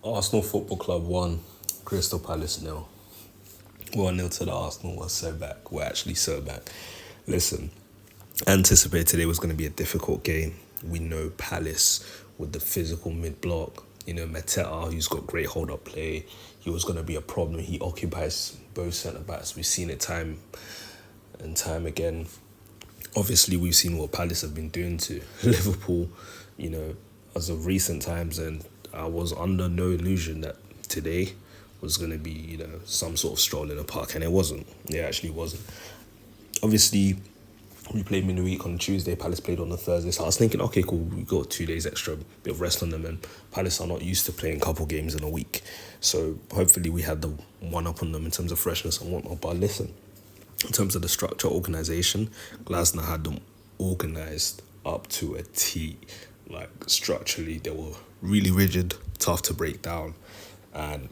Arsenal Football Club 1, Crystal Palace nil. 1-0 to the Arsenal. We're so back. We're actually so back. Listen, anticipated it was going to be a difficult game. We know Palace with the physical mid-block. Mateta, who's got great hold-up play. He was going to be a problem. He occupies both centre-backs. We've seen it time and time again. Obviously, we've seen what Palace have been doing to Liverpool, as of recent times. And I was under no illusion that today was going to be, some sort of stroll in the park. And it wasn't. It actually wasn't. Obviously, we played midweek on Tuesday. Palace played on the Thursday. So I was thinking, okay, cool. We got 2 days extra, bit of rest on them. And Palace are not used to playing a couple games in a week. So hopefully we had the one up on them in terms of freshness and whatnot. But listen, in terms of the structure, organisation, Glasner had them organised up to a T. Like, structurally, they were really rigid, tough to break down. And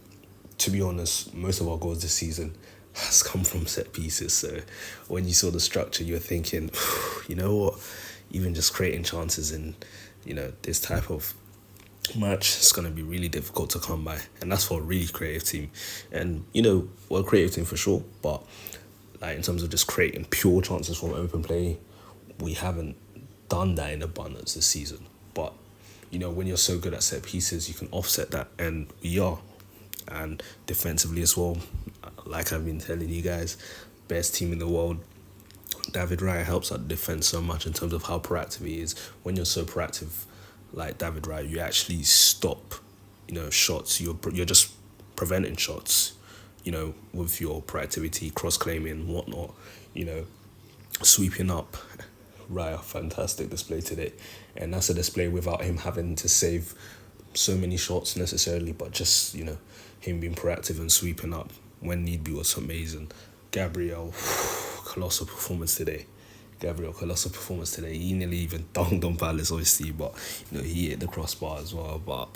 to be honest, most of our goals this season has come from set pieces. So when you saw the structure, you were thinking, you know what, even just creating chances in, this type of match, it's going to be really difficult to come by. And that's for a really creative team. And, we're a creative team for sure, but like in terms of just creating pure chances from open play, we haven't done that in abundance this season. But, when you're so good at set pieces, you can offset that, and we are. And defensively as well, like I've been telling you guys, best team in the world. David Raya helps out the defense so much in terms of how proactive he is. When you're so proactive like David Raya, you actually stop, shots. You're just preventing shots, with your proactivity, cross-claiming, whatnot, sweeping up. Raya, fantastic display today. And that's a display without him having to save so many shots necessarily, but just, him being proactive and sweeping up when need be was amazing. Gabriel, colossal performance today. He nearly even dunked on Palace, obviously, but, he hit the crossbar as well. But,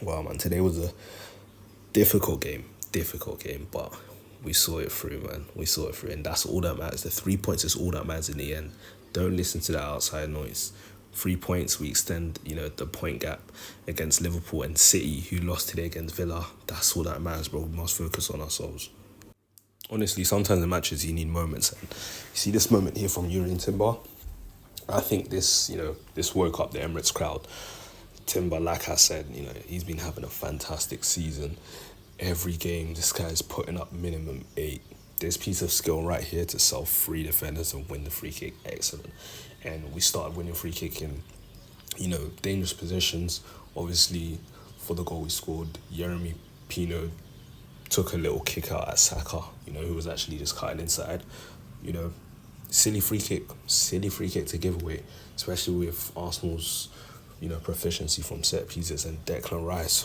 wow, man, today was a difficult game, but we saw it through, man. And that's all that matters. The 3 points is all that matters in the end. Don't listen to that outside noise. 3 points, we extend, the point gap against Liverpool and City, who lost today against Villa. That's all that matters, bro. We must focus on ourselves. Honestly, sometimes in matches you need moments. And you see this moment here from Yuri and Timber. I think this woke up the Emirates crowd. Timber, like I said, he's been having a fantastic season. Every game, this guy's putting up minimum 8. This piece of skill right here to self free defenders and win the free kick, excellent. And we started winning free kick in, dangerous positions. Obviously, for the goal we scored, Yeremy Pino took a little kick out at Saka, who was actually just cutting inside. Silly free kick to give away, especially with Arsenal's, proficiency from set pieces. And Declan Rice,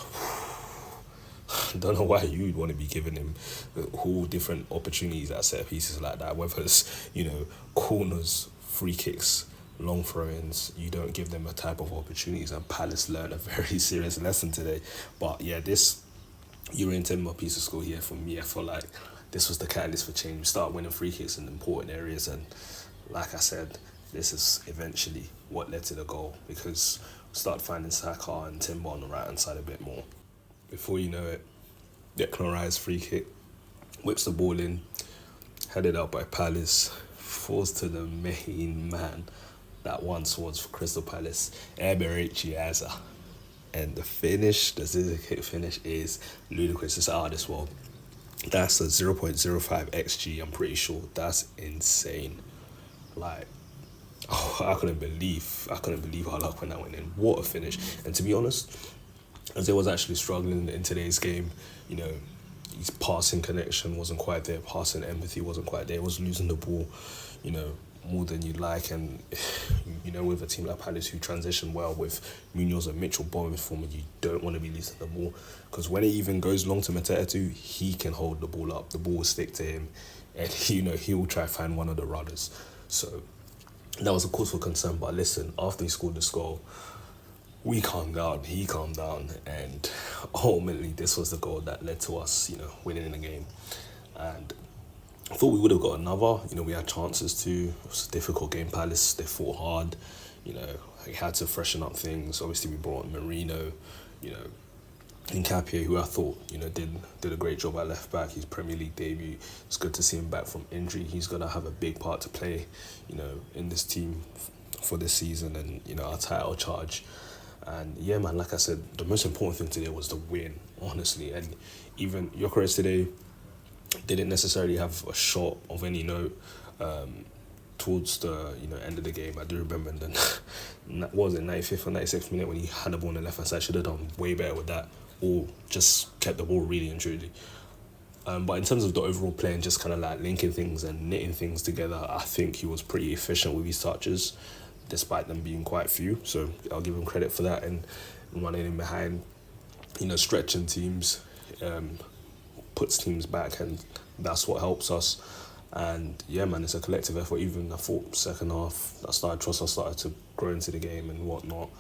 don't know why you'd want to be giving him all different opportunities at set pieces like that, whether it's, corners, free kicks, long throw-ins. You don't give them a type of opportunities, and Palace learned a very serious lesson today. But yeah, this Euro Timber piece of score here for me, I feel like this was the catalyst for change. We start winning free kicks in important areas, and like I said, this is eventually what led to the goal, because we started finding Saka and Timber on the right hand side a bit more. Before you know it, Declan Rice free kick, whips the ball in, headed out by Palace, falls to the main man that once was for Crystal Palace, Eberechi Eze. And the finish, the scissor kick finish, is ludicrous. It's out of this world. That's a 0.05 XG, I'm pretty sure. That's insane. Like, I couldn't believe how luck when that went in. What a finish. And to be honest, as he was actually struggling in today's game, his passing connection wasn't quite there, passing empathy wasn't quite there, he was losing the ball, more than you'd like. And, with a team like Palace who transition well with Munoz and Mitchell bombing forward, you don't want to be losing the ball, because when it even goes long to Mateta, he can hold the ball up, the ball will stick to him, and, he will try to find one of the runners. So that was a cause for concern. But listen, after he scored this goal, we calmed down, he calmed down, and ultimately this was the goal that led to us, winning the game. And I thought we would have got another. We had chances to. It was a difficult game. Palace, they fought hard. We had to freshen up things. Obviously, we brought Marino. Nkapia, who I thought did a great job at left back, his Premier League debut. It's good to see him back from injury. He's gonna have a big part to play, in this team for this season and our title charge. And yeah, man, like I said, the most important thing today was the win, honestly. And even Gyökeres today didn't necessarily have a shot of any note. Towards the end of the game, I do remember then what was it, 95th or 96th minute when he had the ball on the left hand side. Should have done way better with that, or just kept the ball really and truly. But in terms of the overall play and just kind of like linking things and knitting things together, I think he was pretty efficient with his touches, despite them being quite few. So I'll give him credit for that, and running in behind, stretching teams, puts teams back, and that's what helps us. And yeah, man, it's a collective effort. Even I thought second half, I started to grow into the game and whatnot.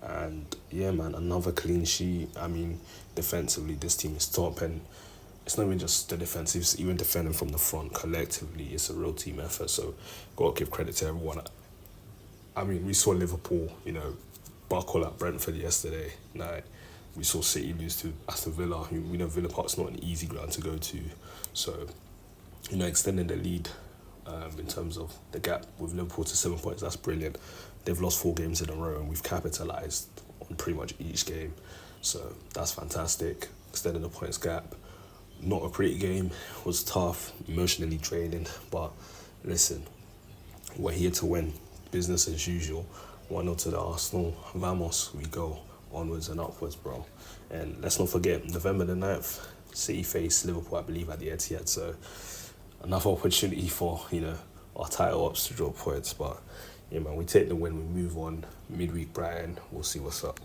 And yeah, man, another clean sheet. I mean, defensively, this team is top, and it's not even just the defensives, even defending from the front collectively, it's a real team effort. So, gotta give credit to everyone. I mean, we saw Liverpool, buckle at Brentford yesterday night. We saw City lose to Aston Villa. We know Villa Park's not an easy ground to go to. So, extending the lead in terms of the gap with Liverpool to 7 points, that's brilliant. They've lost 4 games in a row and we've capitalised on pretty much each game. So that's fantastic. Extending the points gap. Not a pretty game. Was tough, emotionally draining. But listen, we're here to win. Business as usual. 1-0 to the Arsenal. Vamos, we go onwards and upwards, bro. And let's not forget, November the 9th, City face Liverpool, I believe, at the Etihad. So another opportunity for, our title ups to draw points. But, yeah, man, we take the win, we move on. Midweek Brighton, we'll see what's up.